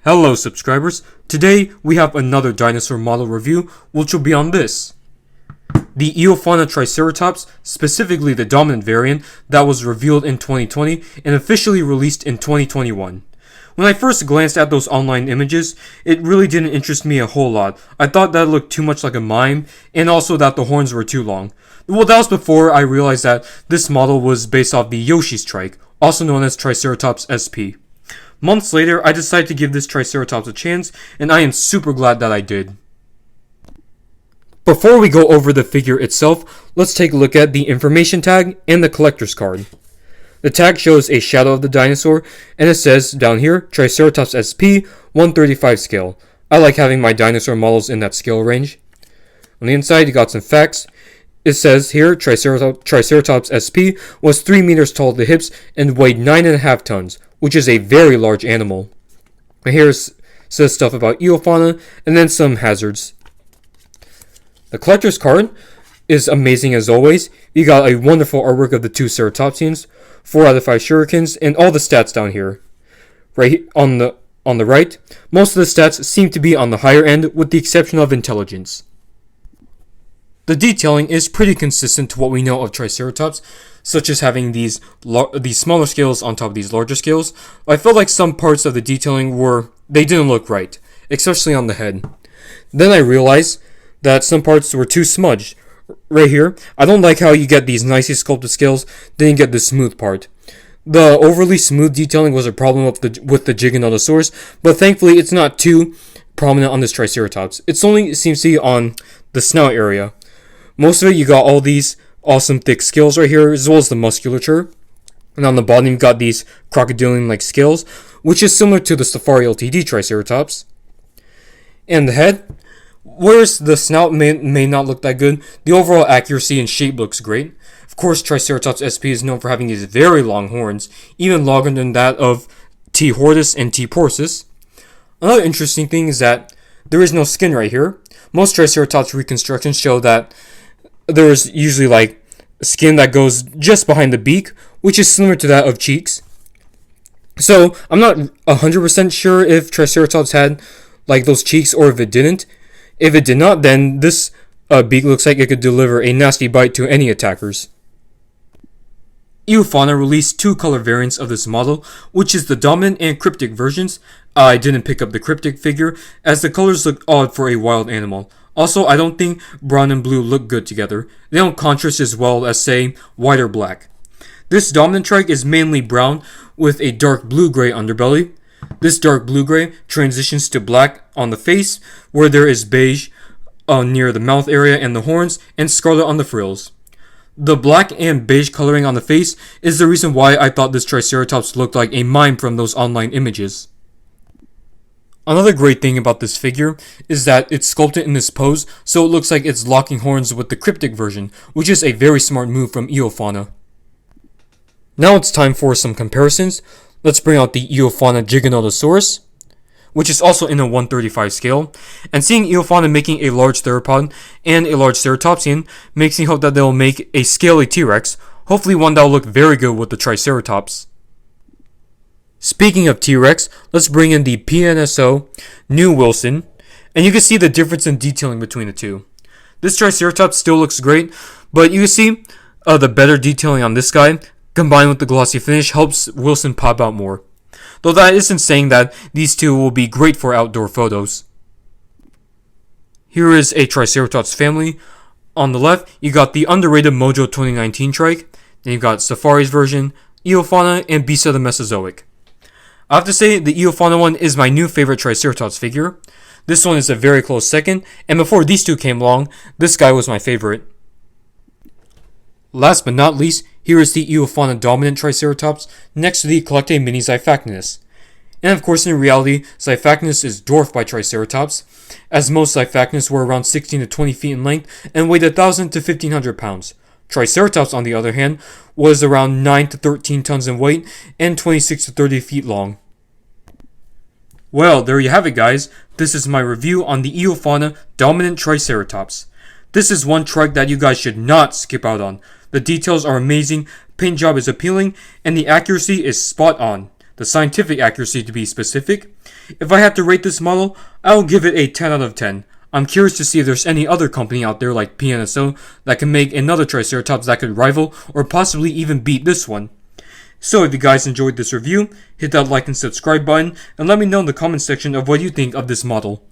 Hello subscribers, today we have another dinosaur model review which will be on this. The Eofauna Triceratops, specifically the dominant variant that was revealed in 2020 and officially released in 2021. When I first glanced at those online images, it really didn't interest me a whole lot. I thought that looked too much like a mime and also that the horns were too long. Well, that was before I realized that this model was based off the Yoshi's trike, also known as Triceratops SP. Months later, I decided to give this Triceratops a chance, and I am super glad that I did. Before we go over the figure itself, let's take a look at the information tag and the collector's card. The tag shows a shadow of the dinosaur, and it says down here, Triceratops SP 135 scale. I like having my dinosaur models in that scale range. On the inside, you got some facts. It says here, Triceratops SP was 3 meters tall at the hips and weighed 9.5 tons, which is a very large animal. Here it says stuff about Eofauna and then some hazards. The collector's card is amazing as always. You got a wonderful artwork of the two ceratopsians, 4 out of 5 shurikens, and all the stats down here. Right on the right, most of the stats seem to be on the higher end with the exception of intelligence. The detailing is pretty consistent to what we know of Triceratops, such as having these smaller scales on top of these larger scales. I felt like some parts of the detailing didn't look right, especially on the head. Then I realized that some parts were too smudged. Right here, I don't like how you get these nicely sculpted scales, then you get the smooth part. The overly smooth detailing was a problem with the Giganotosaurus, but thankfully it's not too prominent on this Triceratops. It only seems to be on the snout area. Most of it, you got all these awesome thick scales right here, as well as the musculature. And on the bottom, you got these crocodilian-like scales, which is similar to the Safari LTD Triceratops. And the head, whereas the snout may not look that good, the overall accuracy and shape looks great. Of course, Triceratops SP is known for having these very long horns, even longer than that of T. hortus and T. porsus. Another interesting thing is that there is no skin right here. Most Triceratops reconstructions show that there's usually like skin that goes just behind the beak, which is similar to that of cheeks. So I'm not 100% sure if Triceratops had like those cheeks or if it didn't. If it did not, then this beak looks like it could deliver a nasty bite to any attackers. Eofauna released 2 color variants of this model, which is the dominant and cryptic versions. I didn't pick up the cryptic figure, as the colors look odd for a wild animal. Also, I don't think brown and blue look good together. They don't contrast as well as, say, white or black. This dominant trike is mainly brown with a dark blue-gray underbelly. This dark blue-gray transitions to black on the face, where there is beige near the mouth area and the horns, and scarlet on the frills. The black and beige coloring on the face is the reason why I thought this Triceratops looked like a mime from those online images. Another great thing about this figure is that it's sculpted in this pose, so it looks like it's locking horns with the cryptic version, which is a very smart move from Eofauna. Now it's time for some comparisons. Let's bring out the Eofauna Giganotosaurus, which is also in a 135 scale, and seeing Eofauna making a large theropod and a large ceratopsian makes me hope that they'll make a scaly T-Rex, hopefully one that'll look very good with the Triceratops. Speaking of T-Rex, let's bring in the PNSO New Wilson, and you can see the difference in detailing between the two. This Triceratops still looks great, but you can see the better detailing on this guy, combined with the glossy finish, helps Wilson pop out more. Though that isn't saying that these two will be great for outdoor photos. Here is a Triceratops family. On the left, you got the underrated Mojo 2019 trike, then you got Safari's version, Eofauna, and Beast of the Mesozoic. I have to say, the Eofauna one is my new favorite Triceratops figure. This one is a very close second, and before these two came along, this guy was my favorite. Last but not least, here is the Eofauna Dominant Triceratops next to the Collectae Mini Xiphactinus. And of course, in reality, Xiphactinus is dwarfed by Triceratops, as most Xiphactinus were around 16 to 20 feet in length and weighed 1,000 to 1,500 pounds. Triceratops, on the other hand, was around 9 to 13 tons in weight and 26 to 30 feet long. Well, there you have it, guys. This is my review on the Eofauna Dominant Triceratops. This is one trike that you guys should not skip out on. The details are amazing, paint job is appealing, and the accuracy is spot on. The the scientific accuracy to be specific. If I had to rate this model, I'll give it a 10 out of 10. I'm curious to see if there's any other company out there like PNSO that can make another Triceratops that could rival or possibly even beat this one. So if you guys enjoyed this review, hit that like and subscribe button and let me know in the comment section of what you think of this model.